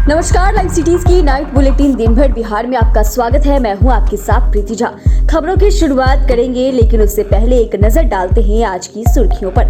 नमस्कार, live cities की night bulletin दिन भर बिहार में आपका स्वागत है। मैं हूं आपके साथ प्रीति झा। खबरों की शुरुआत करेंगे, लेकिन उससे पहले एक नजर डालते हैं आज की सुर्खियों पर।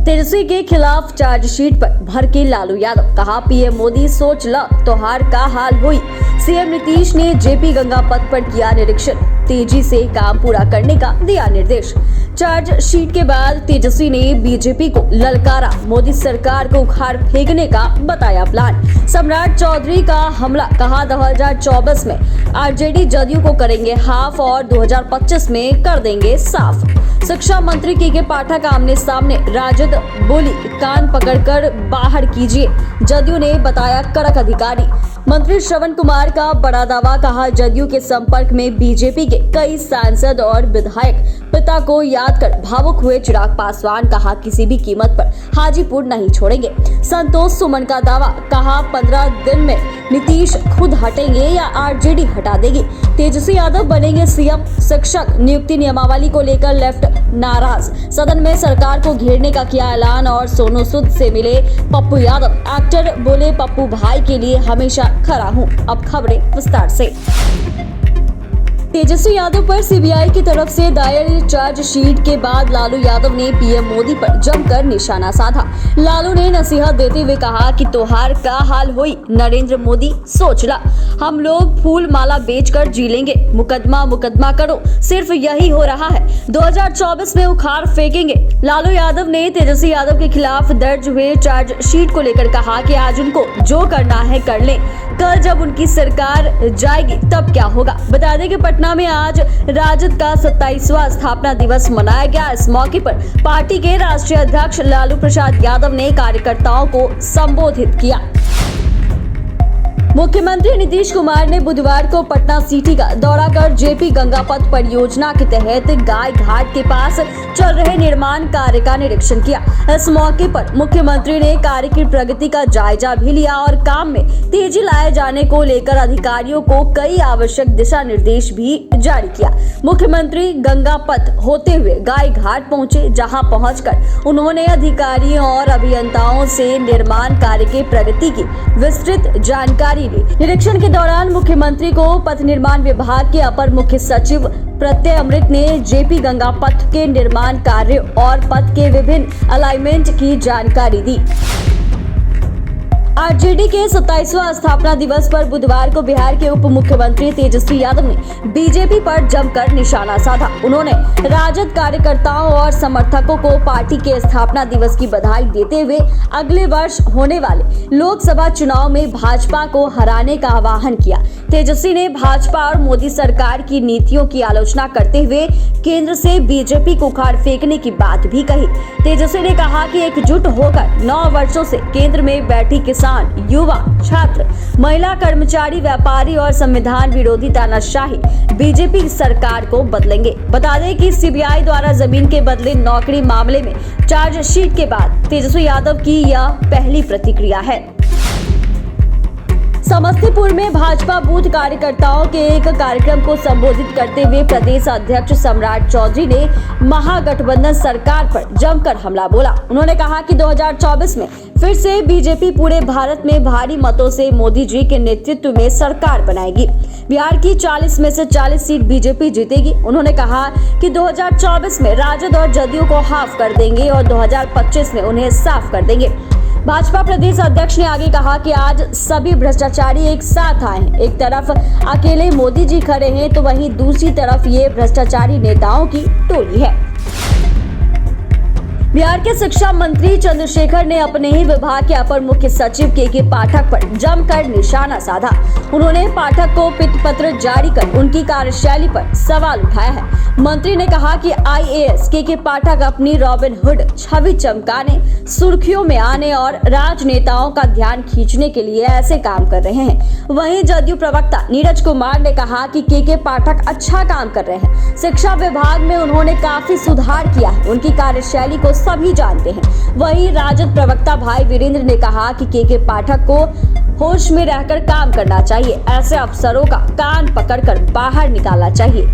तेजस्वी के खिलाफ चार्जशीट पर भड़के लालू यादव, कहा पीएम मोदी सोच ल तोहार का हाल हुई। सीएम नीतीश ने जेपी गंगा पथ पर किया निरीक्षण, तेजी से काम पूरा करने का दिया निर्देश। चार्जशीट के बाद तेजस्वी ने बीजेपी को ललकारा, मोदी सरकार को उखाड़ फेंकने का बताया प्लान। सम्राट चौधरी का हमला, कहा 2024 में आरजेडी जदयू को करेंगे हाफ और 2025 में कर देंगे साफ। शिक्षा मंत्री के पाठक आमने सामने, राजद बोली कान पकड़कर बाहर कीजिए, जदयू ने बताया कड़क अधिकारी। मंत्री श्रवण कुमार का बड़ा दावा, कहा जदयू के संपर्क में बीजेपी के कई सांसद और विधायक, पिता को याद कर भावुक हुए चिराग पासवान, कहा किसी भी कीमत पर हाजीपुर नहीं छोड़ेंगे। संतोष सुमन का दावा, कहा 15 दिन में नीतीश खुद हटेंगे या आरजेडी हटा देगी। तेजस्वी यादव बनेंगे सीएम। शिक्षक नियुक्ति नियमावली को लेकर लेफ्ट नाराज, सदन में सरकार को घेरने का किया ऐलान। और सोनू सूद से मिले पप्पू यादव, एक्टर बोले पप्पू भाई के लिए हमेशा खड़ा हूं। अब खबरें विस्तार से। तेजस्वी यादव पर सीबीआई की तरफ से दायर चार्जशीट के बाद लालू यादव ने पीएम मोदी पर जमकर निशाना साधा। लालू ने नसीहत देते हुए कहा कि तोहार का हाल हुई, नरेंद्र मोदी सोच ला, हम लोग फूल माला बेचकर जी लेंगे, मुकदमा करो, सिर्फ यही हो रहा है, 2024 में उखाड़ फेंकेंगे। लालू यादव ने तेजस्वी यादव के खिलाफ दर्ज हुए चार्जशीट को लेकर कहा कि आज उनको जो करना है कर लें, कल जब उनकी सरकार जाएगी तब क्या होगा। बता दें कि पटना में आज राजद का 27वां स्थापना दिवस मनाया गया। इस मौके पर पार्टी के राष्ट्रीय अध्यक्ष लालू प्रसाद यादव ने कार्यकर्ताओं को संबोधित किया। मुख्यमंत्री नीतीश कुमार ने बुधवार को पटना सिटी का दौरा कर जेपी गंगा पथ परियोजना के तहत गाय घाट के पास चल रहे निर्माण कार्य का निरीक्षण किया। इस मौके पर मुख्यमंत्री ने कार्य की प्रगति का जायजा भी लिया और काम में तेजी लाए जाने को लेकर अधिकारियों को कई आवश्यक दिशा निर्देश भी जारी किया। मुख्यमंत्री गंगा पथ होते हुए गाय घाट पहुंचे, जहां पहुंचकर उन्होंने अधिकारियों और अभियंताओं से निर्माण कार्य के प्रगति की विस्तृत जानकारी। निरीक्षण के दौरान मुख्यमंत्री को पथ निर्माण विभाग के अपर मुख्य सचिव प्रत्यय अमृत ने जेपी गंगा पथ के निर्माण कार्य और पथ के विभिन्न अलाइनमेंट की जानकारी दी। आरजेडी के 27वां स्थापना दिवस पर बुधवार को बिहार के उप मुख्यमंत्री तेजस्वी यादव ने बीजेपी पर जमकर निशाना साधा। उन्होंने राजद कार्यकर्ताओं और समर्थकों को पार्टी के स्थापना दिवस की बधाई देते हुए अगले वर्ष होने वाले लोकसभा चुनाव में भाजपा को हराने का आह्वान किया। तेजस्वी ने भाजपा और मोदी सरकार की नीतियों की आलोचना करते हुए केंद्र से बीजेपी को उखाड़ फेंकने की बात भी कही। तेजस्वी ने कहा कि एकजुट होकर 9 वर्षों से केंद्र में बैठी किसान, युवा, छात्र, महिला, कर्मचारी, व्यापारी और संविधान विरोधी तानाशाही बीजेपी सरकार को बदलेंगे। बता दें कि सीबीआई द्वारा जमीन के बदले नौकरी मामले में चार्जशीट के बाद तेजस्वी यादव की यह पहली प्रतिक्रिया है। समस्तीपुर में भाजपा बूथ कार्यकर्ताओं के एक कार्यक्रम को संबोधित करते हुए प्रदेश अध्यक्ष सम्राट चौधरी ने महागठबंधन सरकार पर जमकर हमला बोला। उन्होंने कहा कि 2024 में फिर से बीजेपी पूरे भारत में भारी मतों से मोदी जी के नेतृत्व में सरकार बनाएगी। बिहार की 40 में से 40 सीट बीजेपी जीतेगी। उन्होंने कहा कि 2024 में राजद और जदयू को हाफ कर देंगे और 2025 में उन्हें साफ कर देंगे। भाजपा प्रदेश अध्यक्ष ने आगे कहा कि आज सभी भ्रष्टाचारी एक साथ आए हैं। एक तरफ अकेले मोदी जी खड़े हैं, तो वहीं दूसरी तरफ ये भ्रष्टाचारी नेताओं की टोली है। बिहार के शिक्षा मंत्री चंद्रशेखर ने अपने ही विभाग के अपर मुख्य सचिव के पाठक पर जमकर निशाना साधा। उन्होंने पाठक को पित्त पत्र जारी कर उनकी कार्यशैली पर सवाल उठाया है। मंत्री ने कहा कि आईएएस के पाठक अपनी रॉबिन हुड छवि चमकाने, सुर्खियों में आने और राजनेताओं का ध्यान खींचने के लिए ऐसे काम कर रहे हैं। वहीं जदयू प्रवक्ता नीरज कुमार ने कहा कि के पाठक अच्छा काम कर रहे हैं। शिक्षा विभाग में उन्होंने काफी सुधार किया है, उनकी कार्यशैली को सभी जानते हैं। वहीं राजद प्रवक्ता भाई वीरेंद्र ने कहा कि के पाठक को होश में रहकर काम करना चाहिए, ऐसे अफसरों का कान पकड़कर बाहर निकालना चाहिए।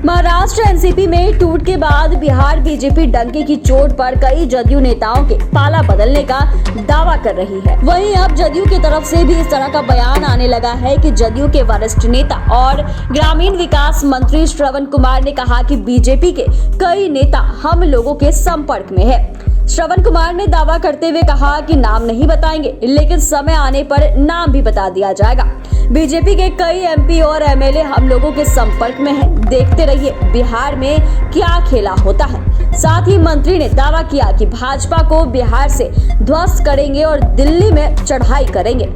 महाराष्ट्र एनसीपी में टूट के बाद बिहार बीजेपी डंके की चोट पर कई जदयू नेताओं के पाला बदलने का दावा कर रही है। वहीं अब जदयू की तरफ से भी इस तरह का बयान आने लगा है कि जदयू के वरिष्ठ नेता और ग्रामीण विकास मंत्री श्रवण कुमार ने कहा कि बीजेपी के कई नेता हम लोगों के संपर्क में है। श्रवण कुमार ने दावा करते हुए कहा कि नाम नहीं बताएंगे, लेकिन समय आने पर नाम भी बता दिया जाएगा। बीजेपी के कई एमपी और एमएलए हम लोगों के संपर्क में हैं। देखते रहिए बिहार में क्या खेला होता है। साथ ही मंत्री ने दावा किया कि भाजपा को बिहार से ध्वस्त करेंगे और दिल्ली में चढ़ाई करेंगे।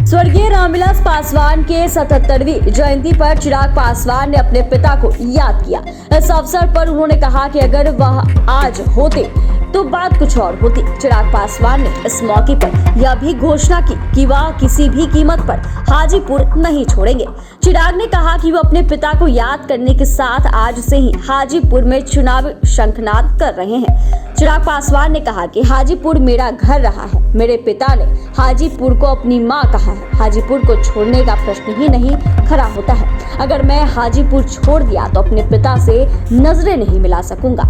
स्वर्गीय रामविलास पासवान के 77वीं जयंती पर चिराग पासवान ने अपने पिता को याद किया। इस अवसर पर उन्होंने कहा कि अगर वह आज होते तो बात कुछ और होती। चिराग पासवान ने इस मौके पर यह भी घोषणा की कि वह किसी भी कीमत पर हाजीपुर नहीं छोड़ेंगे। चिराग ने कहा कि वो अपने पिता को याद करने के साथ आज से ही हाजीपुर में चुनाव शंखनाद कर रहे हैं। चिराग पासवान ने कहा कि हाजीपुर मेरा घर रहा है। मेरे पिता ने हाजीपुर को अपनी मां कहा है। हाजीपुर को छोड़ने का प्रश्न ही नहीं खड़ा होता है। अगर मैं हाजीपुर छोड़ दिया तो अपने पिता से नजरें नहीं मिला सकूंगा।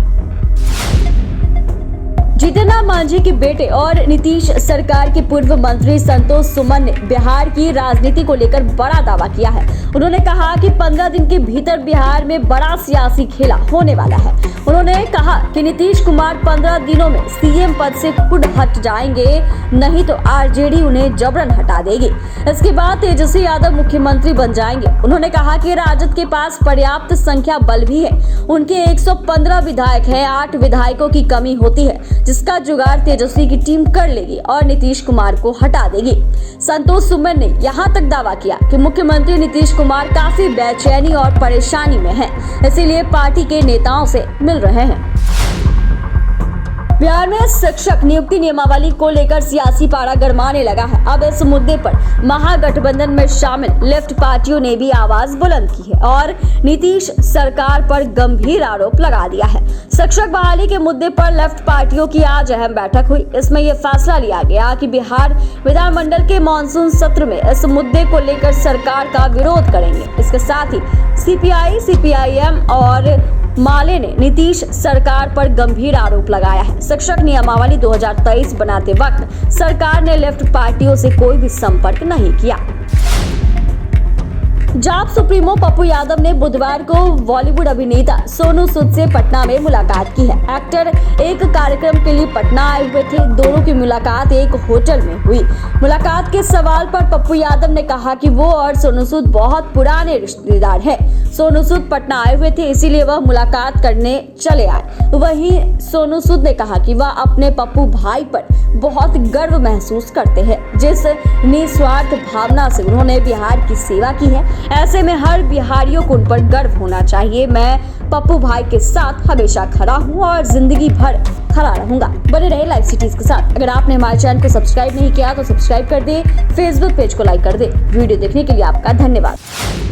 जितेंद्र मांझी के बेटे और नीतीश सरकार के पूर्व मंत्री संतोष सुमन ने बिहार की राजनीति को लेकर बड़ा दावा किया है। उन्होंने कहा कि 15 दिन के भीतर बिहार में बड़ा सियासी खेला होने वाला है। उन्होंने कहा कि नीतीश कुमार 15 दिनों में सीएम पद से खुद हट जाएंगे, नहीं तो आरजेडी उन्हें जबरन हटा देगी। इसके बाद तेजस्वी यादव मुख्यमंत्री बन जाएंगे। उन्होंने कहा कि राजद के पास पर्याप्त संख्या बल भी है। उनके 115 विधायक हैं, 8 विधायकों की कमी होती है, जिसका जुगाड़ तेजस्वी की टीम कर लेगी और नीतीश कुमार को हटा देगी। संतोष सुमन ने यहां तक दावा किया कि मुख्यमंत्री नीतीश कुमार काफी बेचैनी और परेशानी में हैं, इसीलिए पार्टी के नेताओं से मिल रहे हैं। बिहार में शिक्षक नियुक्ति नियमावली को लेकर सियासी पारा गरमाने लगा है। अब इस मुद्दे पर महागठबंधन में शामिल लेफ्ट पार्टियों ने भी आवाज बुलंद की है और नीतीश सरकार पर गंभीर आरोप लगा दिया है। शिक्षक बहाली के मुद्दे पर लेफ्ट पार्टियों की आज अहम बैठक हुई। इसमें यह फैसला लिया गया कि बिहार विधानमंडल के मानसून सत्र में इस मुद्दे को लेकर सरकार का विरोध करेंगे। इसके साथ ही सीपीआई, सीपीआईएम और माले ने नीतीश सरकार पर गंभीर आरोप लगाया है। शिक्षक नियमावली 2023 बनाते वक्त सरकार ने लेफ्ट पार्टियों से कोई भी संपर्क नहीं किया। जाप सुप्रीमो पप्पू यादव ने बुधवार को बॉलीवुड अभिनेता सोनू सूद से पटना में मुलाकात की है। एक्टर एक कार्यक्रम के लिए पटना आए हुए थे। दोनों की मुलाकात एक होटल में हुई। मुलाकात के सवाल पर पप्पू यादव ने कहा कि वो और सोनू सूद बहुत पुराने रिश्तेदार हैं। सोनू सूद पटना आए हुए थे, इसीलिए वह मुलाकात करने चले आए। वहीं सोनू सूद ने कहा कि वह अपने पप्पू भाई पर बहुत गर्व महसूस करते हैं, जिस निस्वार्थ भावना से उन्होंने बिहार की सेवा की है। ऐसे में हर बिहारियों को उन पर गर्व होना चाहिए। मैं पप्पू भाई के साथ हमेशा खड़ा हूं और जिंदगी भर खड़ा रहूंगा। बने रहे लाइव सिटीज के साथ। अगर आपने हमारे चैनल को सब्सक्राइब नहीं किया तो सब्सक्राइब कर दे, फेसबुक पेज को लाइक कर दे। वीडियो देखने के लिए आपका धन्यवाद।